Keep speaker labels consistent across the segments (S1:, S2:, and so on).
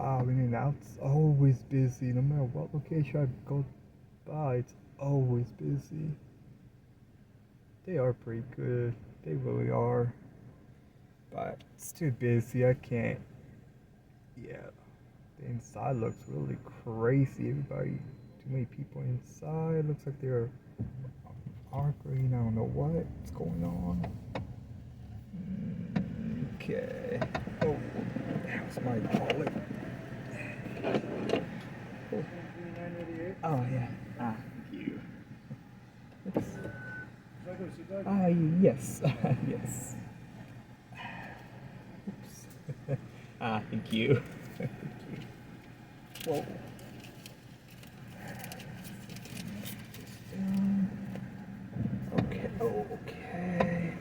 S1: wow, in and out, it's always busy. No matter what location I go by, it's always busy. They are pretty good. They really are. But it's too busy. I can't. Yeah. The inside looks really crazy. Everybody, too many people inside. Looks like they're arguing. I don't know what's going on. Okay. Oh, how's my wallet? Oh, oh yeah. Ah, thank you. Oops. Yes. Yes. Oops. Ah, thank you. Thank you. Whoa. Okay. Oh, okay.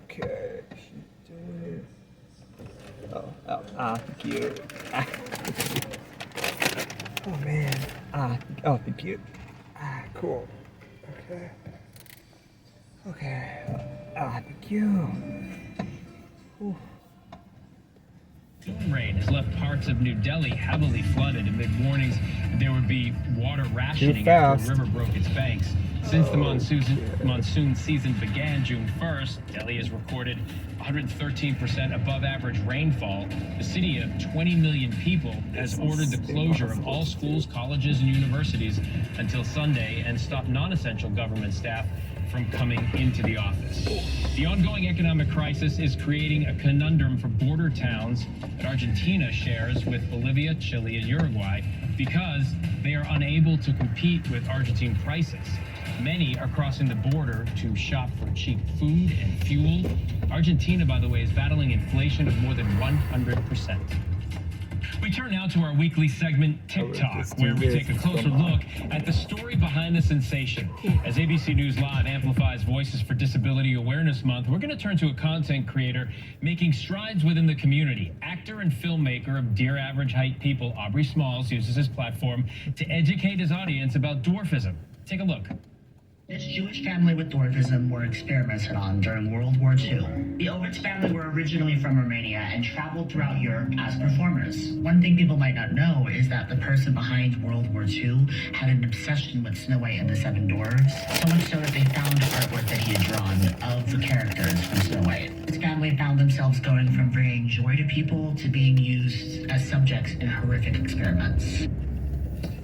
S1: Okay. She did. Thank you. Ah. Oh man. Thank you. Cool. Okay. Okay. Thank you. Ooh.
S2: Storm rain has left parts of New Delhi heavily flooded amid warnings that there would be water rationing after a river broke its banks. Since the monsoon season began June 1st, Delhi has recorded 113% above average rainfall. The city of 20 million people has ordered the closure of all schools, colleges, and universities until Sunday and stopped non-essential government staff from coming into the office. The ongoing economic crisis is creating a conundrum for border towns that Argentina shares with Bolivia, Chile, and Uruguay because they are unable to compete with Argentine prices. Many are crossing the border to shop for cheap food and fuel. Argentina, by the way, is battling inflation of more than 100%. We turn now to our weekly segment, TikTok, where we take a closer look at the story behind the sensation. As ABC News Live amplifies Voices for Disability Awareness Month, we're going to turn to a content creator making strides within the community. Actor and filmmaker of Dear Average Height People, Aubrey Smalls, uses his platform to educate his audience about dwarfism. Take a look.
S3: This Jewish family with dwarfism were experimented on during World War II. The Ovitz family were originally from Romania and traveled throughout Europe as performers. One thing people might not know is that the person behind World War II had an obsession with Snow White and the Seven Dwarfs, so much so that they found artwork that he had drawn of the characters from Snow White. His family found themselves going from bringing joy to people to being used as subjects in horrific experiments.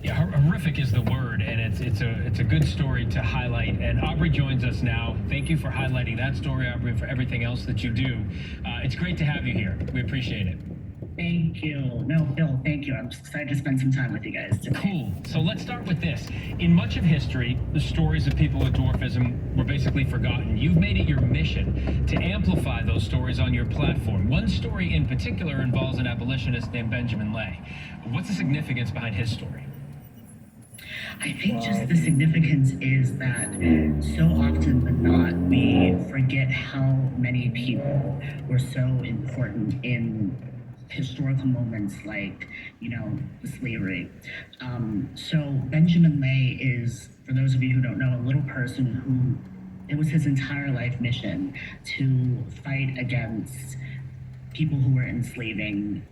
S2: Yeah, horrific is the word, and it's a good story to highlight. And Aubrey joins us now. Thank you for highlighting that story, Aubrey, and for everything else that you do. It's great to have you here. We appreciate it.
S3: Thank you. No, Bill, thank you. I'm just excited to spend some time with you guys today.
S2: Cool. So let's start with this. In much of history, the stories of people with dwarfism were basically forgotten. You've made it your mission to amplify those stories on your platform. One story in particular involves an abolitionist named Benjamin Lay. What's the significance behind his story?
S3: I think just the significance is that so often than not, we forget how many people were so important in historical moments like, the slavery. So Benjamin Lay is, for those of you who don't know, a little person who, it was his entire life mission to fight against people who were enslaving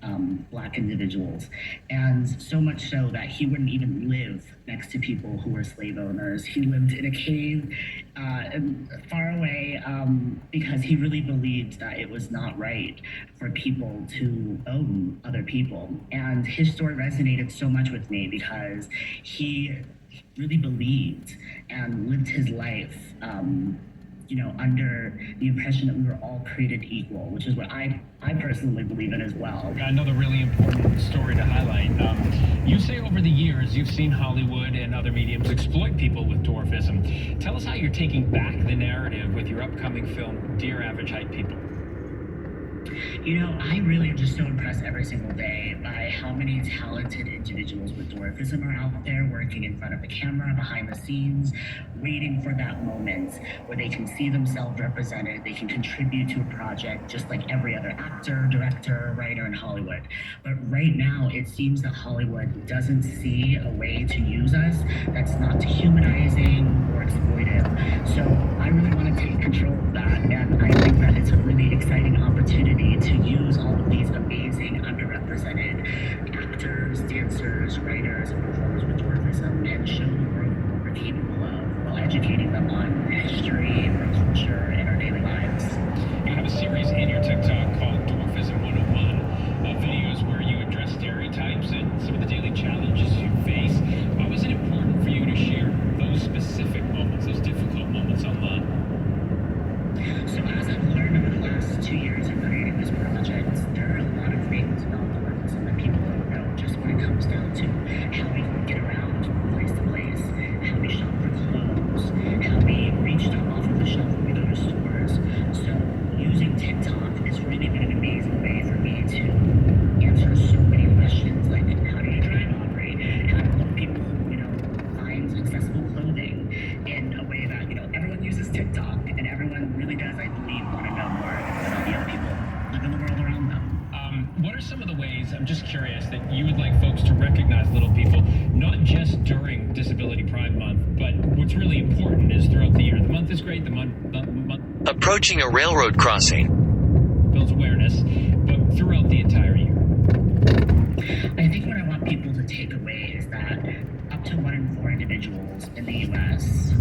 S3: Black individuals. And so much so that he wouldn't even live next to people who were slave owners. He lived in a cave far away because he really believed that it was not right for people to own other people. And his story resonated so much with me because he really believed and lived his life under the impression that we were all created equal, which is what I personally believe in as well.
S2: Another really important story to highlight. You say over the years you've seen Hollywood and other mediums exploit people with dwarfism. Tell us how you're taking back the narrative with your upcoming film, Dear Average Height People.
S3: I really am just so impressed every single day by how many talented individuals with dwarfism are out there working in front of the camera, behind the scenes, waiting for that moment where they can see themselves represented, they can contribute to a project just like every other actor, director, writer in Hollywood. But right now, it seems that Hollywood doesn't see a way to use us that's not dehumanizing or exploitive. So I really want to take control of that, and I think
S2: are some of the ways, I'm just curious, that you would like folks to recognize little people, not just during Disability Pride Month, but what's really important is throughout the year. The month is great, the month
S4: Approaching a railroad crossing.
S2: builds awareness, but throughout the entire year.
S3: I think what I want people to take away is that up to 1 in 4 individuals in the U.S.,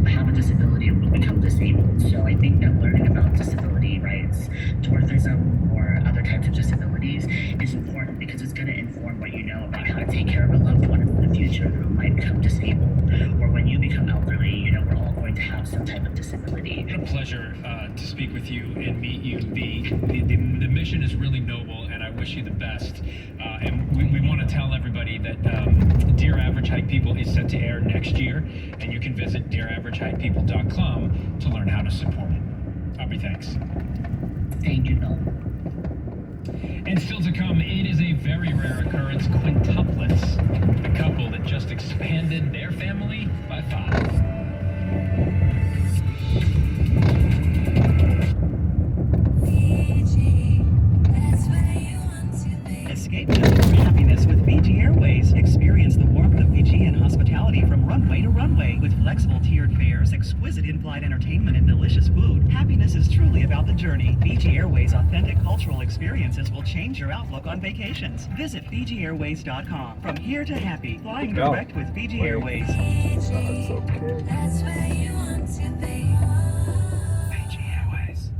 S3: have a disability and will become disabled. So I think that learning about disability rights, dwarfism, or other types of disabilities is important because it's going to inform what you know about how to take care of a loved one in the future who might become disabled, or when you become elderly. We're all going to have some type of disability.
S2: It's a pleasure to speak with you and meet you. The mission is really noble, and I wish you the best. And we want to tell everybody that Dear Average Height People is set to air next year, and you can visit dearaveragehightpeople.com to learn how to support it. Aubrey, thanks.
S3: Thank you, Bill.
S2: And still to come, it is a very rare occurrence, quintuplets, a couple that just expanded their family by 5.
S5: Escape to happiness with Fiji Airways. Experience the warmth of Fijian hospitality from runway to runway. With flexible tiered fares, exquisite in-flight entertainment, and delicious food, happiness is truly about the journey. Fiji Airways' authentic cultural experiences will change your outlook on vacations. Visit FijiAirways.com. From here to happy, flying direct with Fiji Airways.
S1: That's okay.
S6: That's where you want to be.
S2: Fiji Airways.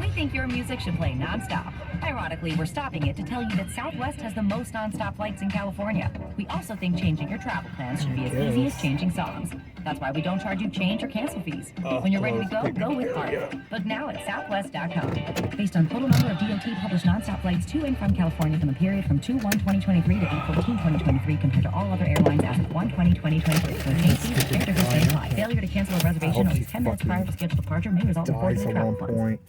S7: We think your music should play nonstop. Ironically, we're stopping it to tell you that Southwest has the most nonstop flights in California. We also think changing your travel plans should be as easy as changing songs. That's why we don't charge you change or cancel fees. When you're ready to go, go with heart. Book now at southwest.com. Based on total number of DOT published nonstop flights to and from California from the period from 2/1/2023 to 8/14/2023 compared to all other airlines as of 1/20/2023. So change fees, fare difference may apply. Failure to cancel a reservation at least 10 minutes prior to scheduled departure may result in
S1: Dies
S7: forfeited
S1: at
S7: travel
S1: one
S7: funds.
S1: point.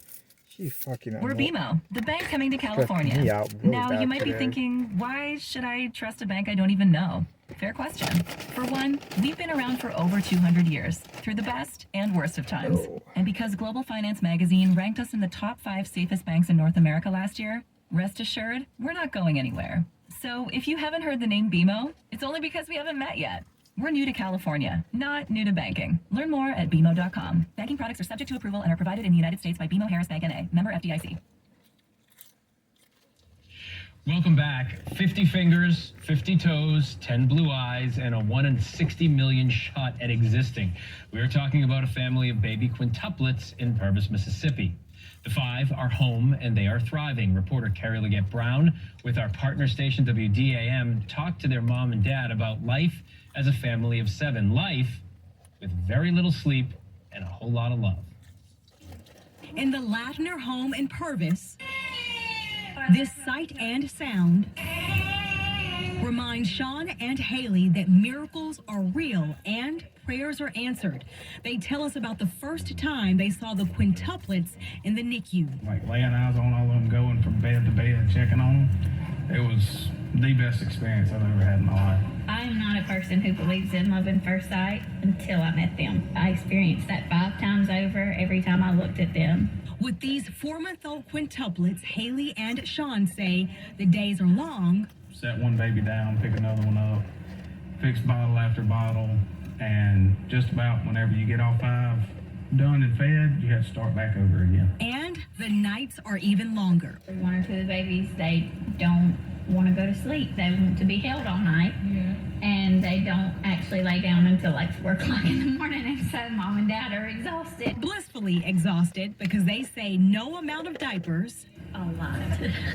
S1: She fucking.
S7: We're BMO, the bank coming to
S1: Stressing me
S7: California.
S1: out really
S7: Now,
S1: bad
S7: you might be
S1: today.
S7: thinking, why should I trust a bank I don't even know? Fair question. For one, we've been around for over 200 years, through the best and worst of times.
S1: Oh.
S7: And because Global Finance Magazine ranked us in the top 5 safest banks in North America last year, rest assured, we're not going anywhere. So if you haven't heard the name BMO, it's only because we haven't met yet. We're new to California, not new to banking. Learn more at BMO.com. Banking products are subject to approval and are provided in the United States by BMO Harris Bank N.A., member FDIC.
S2: Welcome back. 50 fingers, 50 toes, 10 blue eyes, and a 1 in 60 million shot at existing. We are talking about a family of baby quintuplets in Purvis, Mississippi. The 5 are home and they are thriving. Reporter Carrie Leggett Brown with our partner station WDAM talked to their mom and dad about life as a family of 7. Life with very little sleep and a whole lot of love.
S8: In the Latner home in Purvis, this sight and sound reminds Sean and Haley that miracles are real and prayers are answered. They tell us about the first time they saw the quintuplets in the NICU.
S9: Like laying eyes on all of them, going from bed to bed, checking on them. It was the best experience I've ever had in my life.
S10: I'm not a person who believes in love at first sight until I met them. I experienced that 5 times over every time I looked at them.
S8: With these 4-month-old quintuplets, Haley and Sean say the days are long.
S9: Set one baby down, pick another one up, fix bottle after bottle, and just about whenever you get all 5 done and fed, you have to start back over again.
S8: And the nights are even longer.
S10: 1 or 2 of the babies, they don't want to go to sleep. They want to be held all night. And they don't actually lay down until like 4 o'clock in the morning. And so mom and dad are exhausted.
S8: Blissfully exhausted because they say no amount of diapers
S10: A lot.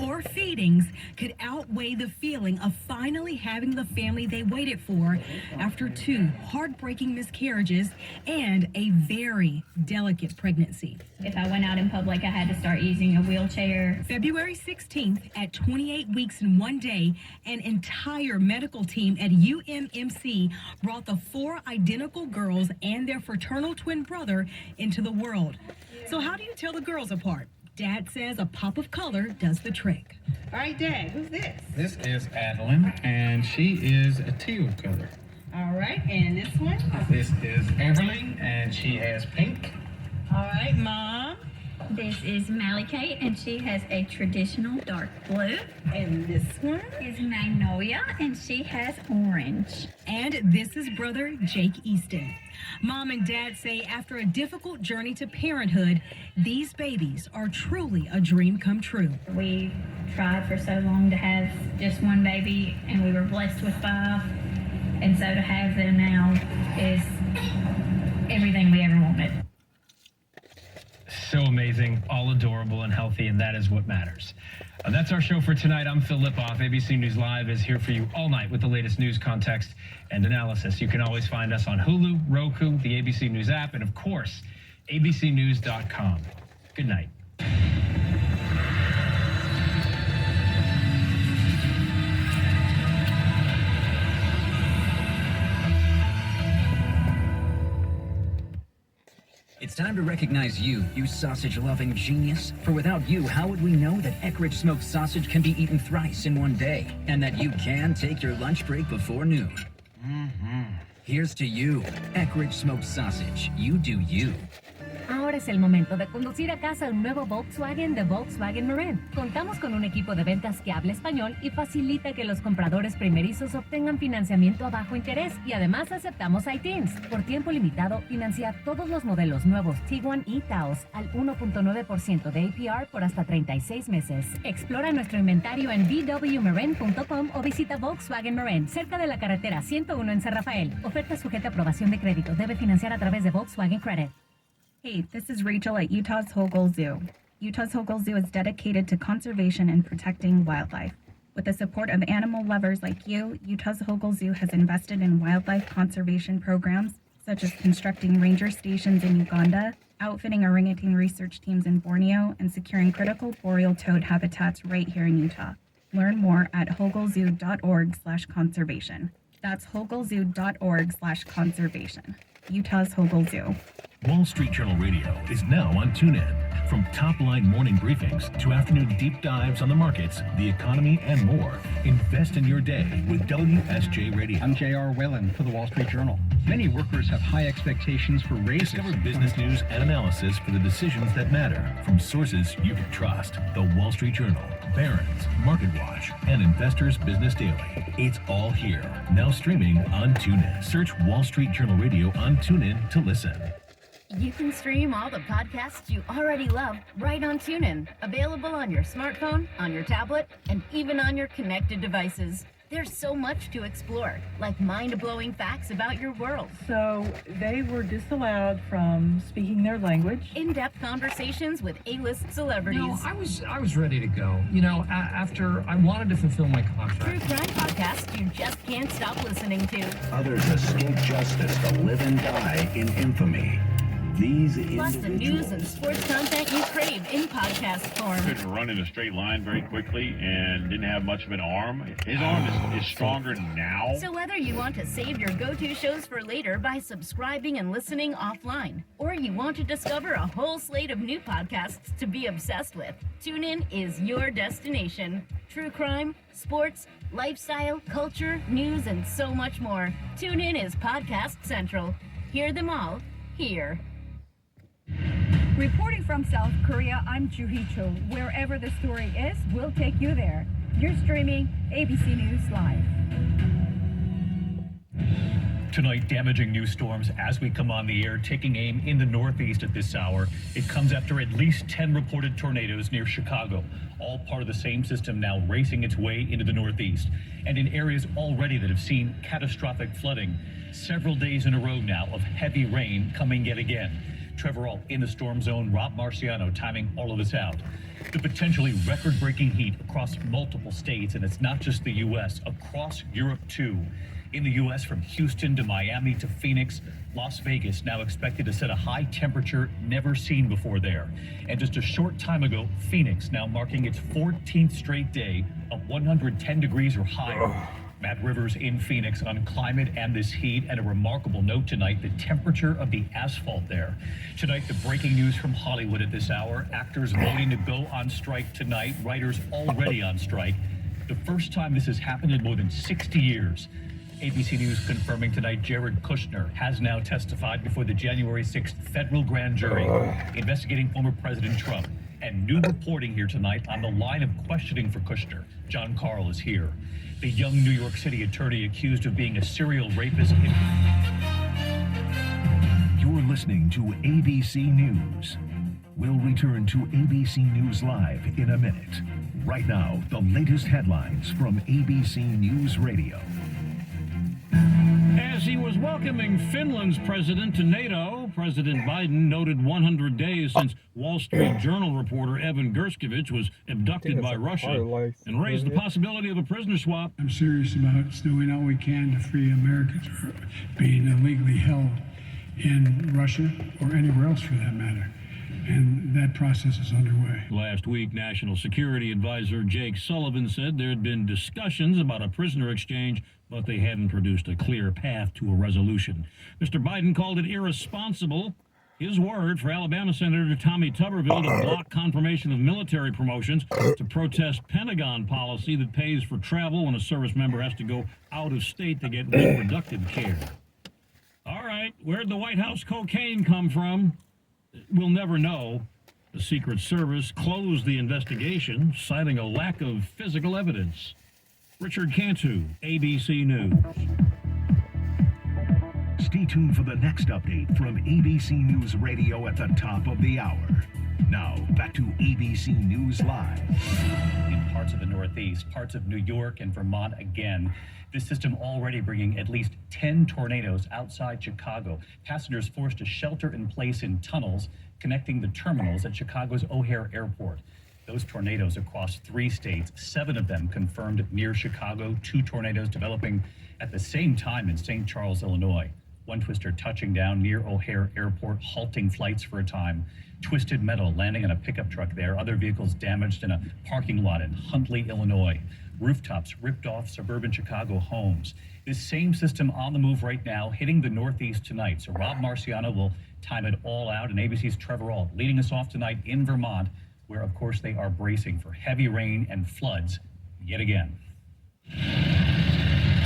S8: or feedings could outweigh the feeling of finally having the family they waited for after 2 heartbreaking miscarriages and a very delicate pregnancy.
S10: If I went out in public, I had to start using a wheelchair.
S8: February 16th, at 28 weeks and 1 day, an entire medical team at UMMC brought the 4 identical girls and their fraternal twin brother into the world. So how do you tell the girls apart? Dad says a pop of color does the trick.
S11: All right, Dad, who's this?
S9: This is Adeline, and she is a teal color.
S11: All right, and this one?
S9: This is Everly, and she has pink.
S11: All right, Mom.
S10: This is Mally Kate, and she has a traditional dark blue.
S11: And this one
S10: is Magnolia, and she has orange.
S8: And this is brother Jake Easton. Mom and Dad say after a difficult journey to parenthood, these babies are truly a dream come true.
S10: We tried for so long to have just one baby, and we were blessed with 5. And so to have them now is everything we ever wanted.
S2: So amazing, all adorable and healthy, and that is what matters. That's our show for tonight. I'm Phil Lipoff. ABC News Live is here for you all night with the latest news, context, and analysis. You can always find us on Hulu, Roku, the ABC News app, and of course, abcnews.com. Good night.
S12: It's time to recognize you sausage-loving genius. For without you, how would we know that Eckrich smoked sausage can be eaten thrice in one day, and that you can take your lunch break before noon? Here's to you, Eckrich smoked sausage. You do you.
S7: Ahora es el momento de conducir a casa un nuevo Volkswagen de Volkswagen Marin. Contamos con un equipo de ventas que habla español y facilita que los compradores primerizos obtengan financiamiento a bajo interés y además aceptamos ITINs. Por tiempo limitado, financia todos los modelos nuevos Tiguan y Taos al 1.9% de APR por hasta 36 meses. Explora nuestro inventario en vwmarin.com o visita Volkswagen Marin, cerca de la carretera 101 en San Rafael. Oferta sujeta a aprobación de crédito. Debe financiar a través de Volkswagen Credit.
S13: Hey, this is Rachel at Utah's Whole Goal Zoo. Utah's Whole Goal Zoo is dedicated to conservation and protecting wildlife. With the support of animal lovers like you, Utah's Whole Goal Zoo has invested in wildlife conservation programs, such as constructing ranger stations in Uganda, outfitting orangutan research teams in Borneo, and securing critical boreal toad habitats right here in Utah. Learn more at wholegolezoo.org/conservation. That's wholegolezoo.org/conservation. Utah's Whole Goal Zoo.
S14: Wall Street Journal Radio is now on TuneIn. From top-line morning briefings to afternoon deep dives on the markets, the economy, and more, invest in your day with WSJ Radio.
S15: I'm J.R. Whalen for the Wall Street Journal. Many workers have high expectations for raises.
S14: Discover business news and analysis for the decisions that matter from sources you can trust. The Wall Street Journal, Barron's, MarketWatch, and Investors Business Daily. It's all here. Now streaming on TuneIn. Search Wall Street Journal Radio on TuneIn to listen.
S7: You can stream all the podcasts you already love right on TuneIn. Available on your smartphone, on your tablet, and even on your connected devices. There's so much to explore, like mind-blowing facts about your world.
S16: So they were disallowed from speaking their language.
S7: In-depth conversations with A-list celebrities.
S17: No, I was ready to go. You know, after I wanted to fulfill my contract.
S7: True crime podcasts you just can't stop listening to.
S18: Others escape justice to live and die in infamy.
S7: Plus the news and sports content you crave in podcast form.
S19: Couldn't run in a straight line very quickly and didn't have much of an arm. His arm is stronger now.
S7: So whether you want to save your go-to shows for later by subscribing and listening offline, or you want to discover a whole slate of new podcasts to be obsessed with, TuneIn is your destination. True crime, sports, lifestyle, culture, news, and so much more. TuneIn is Podcast Central. Hear them all here.
S20: Reporting from South Korea, I'm Juhi Cho. Wherever the story is, we'll take you there. You're streaming ABC News Live.
S21: Tonight, damaging new storms as we come on the air, taking aim in the Northeast at this hour. It comes after at least 10 reported tornadoes near Chicago, all part of the same system now racing its way into the Northeast. And in areas already that have seen catastrophic flooding, several days in a row now of heavy rain coming yet again. Trevor Ault in the storm zone, Rob Marciano timing all of this out. The potentially record-breaking heat across multiple states, and it's not just the U.S., across Europe too. In the U.S., from Houston to Miami to Phoenix, Las Vegas now expected to set a high temperature never seen before there. And just a short time ago, Phoenix now marking its 14th straight day of 110 degrees or higher. Matt Rivers in Phoenix on climate and this heat, and a remarkable note tonight, the temperature of the asphalt there. Tonight, the breaking news from Hollywood at this hour, actors voting to go on strike tonight, writers already on strike. The first time this has happened in more than 60 years. ABC News confirming tonight Jared Kushner has now testified before the January 6th federal grand jury investigating former President Trump. And new reporting here tonight on the line of questioning for Kushner. John Carl is here. The young New York City attorney accused of being a serial rapist.
S14: You're listening to ABC News. We'll return to ABC News Live in a minute. Right now, the latest headlines from ABC News Radio.
S4: As he was welcoming Finland's president to NATO, President Biden noted 100 days since Wall Street Journal reporter Evan Gershkovich was abducted by Russia and raised the possibility of a prisoner swap.
S22: I'm serious about doing all we can to free Americans from being illegally held in Russia or anywhere else for that matter. And that process is underway.
S4: Last week, National Security Advisor Jake Sullivan said there had been discussions about a prisoner exchange, but they hadn't produced a clear path to a resolution. Mr. Biden called it irresponsible. His word for Alabama Senator Tommy Tuberville to block confirmation of military promotions, to protest Pentagon policy that pays for travel when a service member has to go out of state to get reproductive care. All right, where'd the White House cocaine come from? We'll never know. The Secret Service closed the investigation, citing a lack of physical evidence. Richard Cantu, ABC News.
S14: Stay tuned for the next update from ABC News Radio at the top of the hour. Now, back to ABC News Live.
S21: In parts of the Northeast, parts of New York and Vermont again. This system already bringing at least 10 tornadoes outside Chicago. Passengers forced to shelter in place in tunnels connecting the terminals at Chicago's O'Hare Airport. Those tornadoes across 3 states, 7 of them confirmed near Chicago, 2 tornadoes developing at the same time in St. Charles, Illinois. One twister touching down near O'Hare Airport, halting flights for a time. Twisted metal landing on a pickup truck there. Other vehicles damaged in a parking lot in Huntley, Illinois. Rooftops ripped off suburban Chicago homes. This same system on the move right now, hitting the Northeast tonight. So Rob Marciano will time it all out. And ABC's Trevor Ault leading us off tonight in Vermont, where, of course, they are bracing for heavy rain and floods yet again.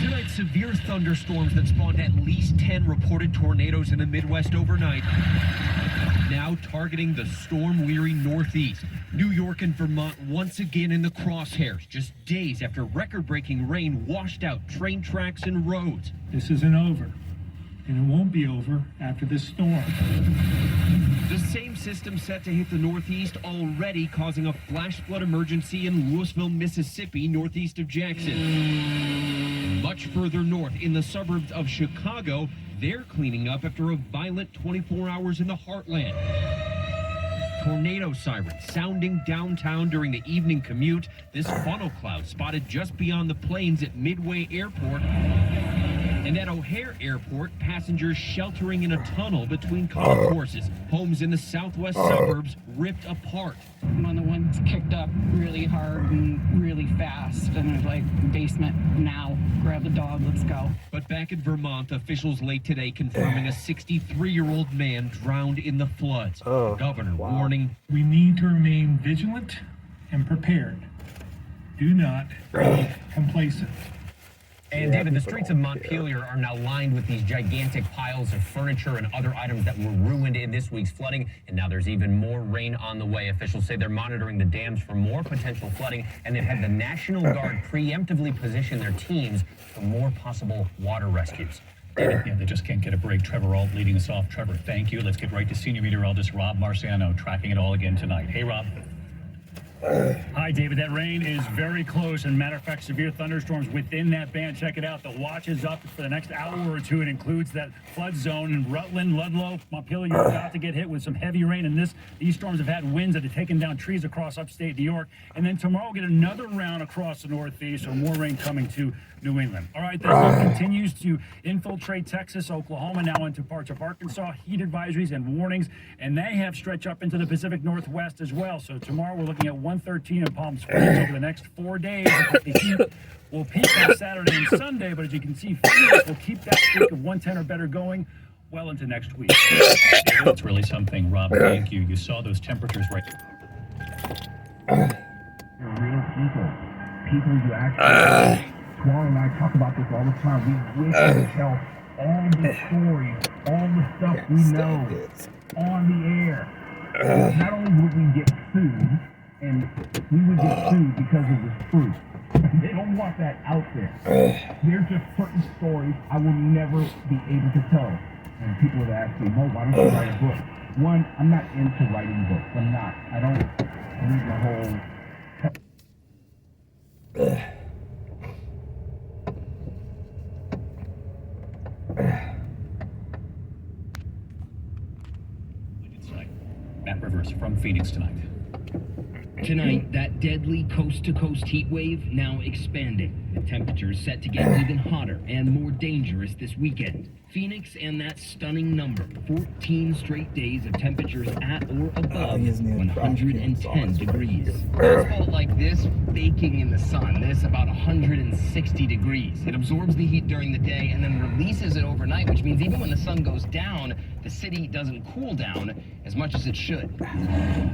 S23: Tonight, severe thunderstorms that spawned at least 10 reported tornadoes in the Midwest overnight. Now targeting the storm-weary Northeast. New York and Vermont once again in the crosshairs, just days after record-breaking rain washed out train tracks and roads.
S22: This isn't over, and it won't be over after this storm.
S23: The same system set to hit the Northeast, already causing a flash flood emergency in Louisville, Mississippi, northeast of Jackson. Much further north, in the suburbs of Chicago, they're cleaning up after a violent 24 hours in the heartland. Tornado sirens sounding downtown during the evening commute. This funnel cloud spotted just beyond the plains at Midway Airport. And at O'Hare Airport, passengers sheltering in a tunnel between concourses. Homes in the southwest suburbs ripped apart.
S24: One of the ones kicked up really hard and really fast, and it was like, basement now, grab the dog, let's go.
S23: But back in Vermont, officials late today confirming a 63-year-old man drowned in the floods. The governor warning,
S22: we need to remain vigilant and prepared. Do not be complacent.
S25: And David, the streets of Montpelier are now lined with these gigantic piles of furniture and other items that were ruined in this week's flooding. And now there's even more rain on the way. Officials say they're monitoring the dams for more potential flooding, and they've had the National Guard preemptively position their teams for more possible water rescues.
S21: David, yeah, they just can't get a break. Trevor Ault leading us off. Trevor, thank you. Let's get right to senior meteorologist Rob Marciano tracking it all again tonight. Hey, Rob.
S26: Hi, David. That rain is very close. And matter of fact, severe thunderstorms within that band. Check it out. The watch is up for the next hour or two. It includes that flood zone in Rutland, Ludlow, Montpelier. You're about to get hit with some heavy rain. And these storms have had winds that have taken down trees across upstate New York. And then tomorrow we'll get another round across the Northeast, or more rain coming to New England. All right, that continues to infiltrate Texas, Oklahoma, now into parts of Arkansas. Heat advisories and warnings, and they have stretched up into the Pacific Northwest as well. So tomorrow we're looking at 113 in Palm Springs over the next 4 days. The heat will peak on Saturday and Sunday, but as you can see, Phoenix will keep that streak of 110 or better going well into next week.
S21: That's really something, Rob. Thank you. You saw those temperatures right.
S23: Real people you actually
S1: Swan and I talk about this all the time. We wish we could tell all the stories, all the stuff we know on the air. Not only would we get sued, and we would get sued because it was truth. They don't want that out there. There's just certain stories I will never be able to tell. And people have asked me, Mo, why don't you write a book? One, I'm not into writing books. I'm not. I don't believe the whole...
S21: Matt Rivers from Phoenix tonight.
S3: Tonight, that deadly coast-to-coast heat wave now expanding, with temperatures set to get even hotter and more dangerous this weekend. Phoenix and that stunning number, 14 straight days of temperatures at or above 110 degrees. Asphalt like this, baking in the sun, this about 160 degrees. It absorbs the heat during the day and then releases it overnight, which means even when the sun goes down, the city doesn't cool down as much as it should.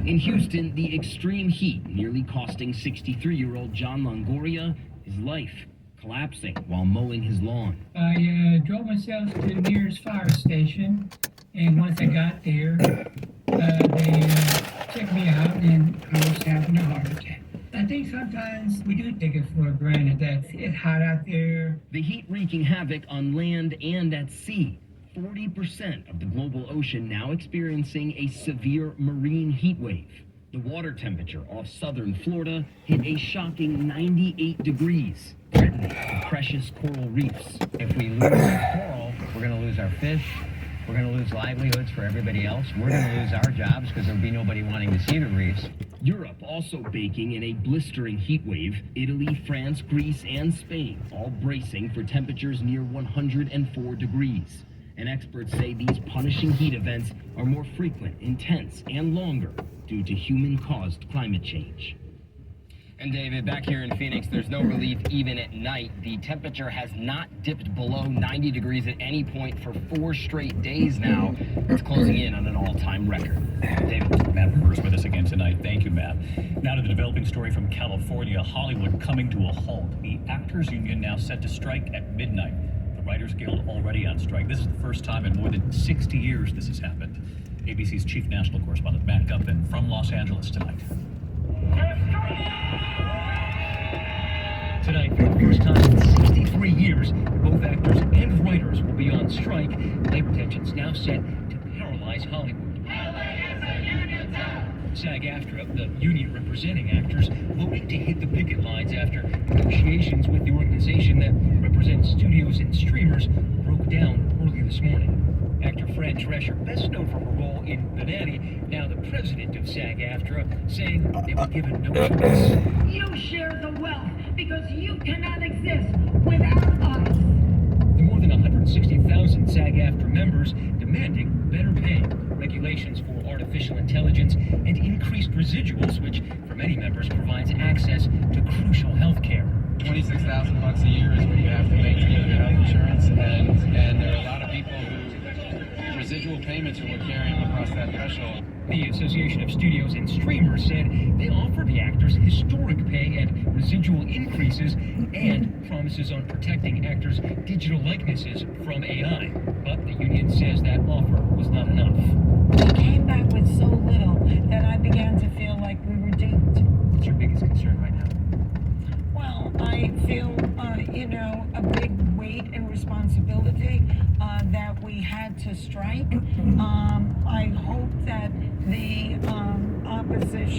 S3: In Houston, the extreme heat nearly costing 63-year-old John Longoria his life, collapsing while mowing his lawn.
S5: I drove myself to the nearest fire station, and once I got there, they checked me out, and I was having a heart attack. I think sometimes we do take it for granted that it's hot out there.
S3: The heat wreaking havoc on land and at sea. 40% of the global ocean now experiencing a severe marine heat wave. The water temperature off southern Florida hit a shocking 98 degrees, threatening the precious coral reefs.
S6: If we lose our coral, we're going to lose our fish. We're going to lose livelihoods for everybody else. We're going to lose our jobs because there'll be nobody wanting to see the reefs.
S3: Europe also baking in a blistering heat wave. Italy, France, Greece, and Spain all bracing for temperatures near 104 degrees. And experts say these punishing heat events are more frequent, intense, and longer due to human-caused climate change. And David, back here in Phoenix, there's no relief even at night. The temperature has not dipped below 90 degrees at any point for 4 straight days now. It's closing in on an all-time record.
S21: David, Matt Rivers with us again tonight. Thank you, Matt. Now to the developing story from California, Hollywood coming to a halt. The Actors Union now set to strike at midnight. The Writers Guild already on strike. This is the first time in more than 60 years this has happened. ABC's chief national correspondent Matt Guffin from Los Angeles tonight.
S23: Tonight, for the first time in 63 years, both actors and writers will be on strike. Labor tensions now set to paralyze Hollywood. SAG-AFTRA, the union representing actors, voting to hit the picket lines after negotiations with the organization that represents studios and streamers broke down early this morning. Actor Fran Drescher, best known for her role in The Nanny, now the president of SAG-AFTRA, saying they were given no choice.
S9: You share the wealth because you cannot exist without us.
S23: The more than 160,000 SAG-AFTRA members demanding better pay, regulations for artificial intelligence, and increased residuals, which for many members provides access to crucial health care.
S11: $26,000 a year is what you have to make to get your health insurance, and there are a lot of people who residual payments are what carry them across that threshold.
S23: The Association of Studios and Streamers said they offer the actors historic pay and residual increases and promises on protecting actors' digital likenesses from AI. But the union says that offer was not enough.
S9: We came back with so little that I began to feel like we were duped.
S23: What's your biggest concern right now?
S9: Well, I feel, a big weight and responsibility that we had to strike. I hope that the opposition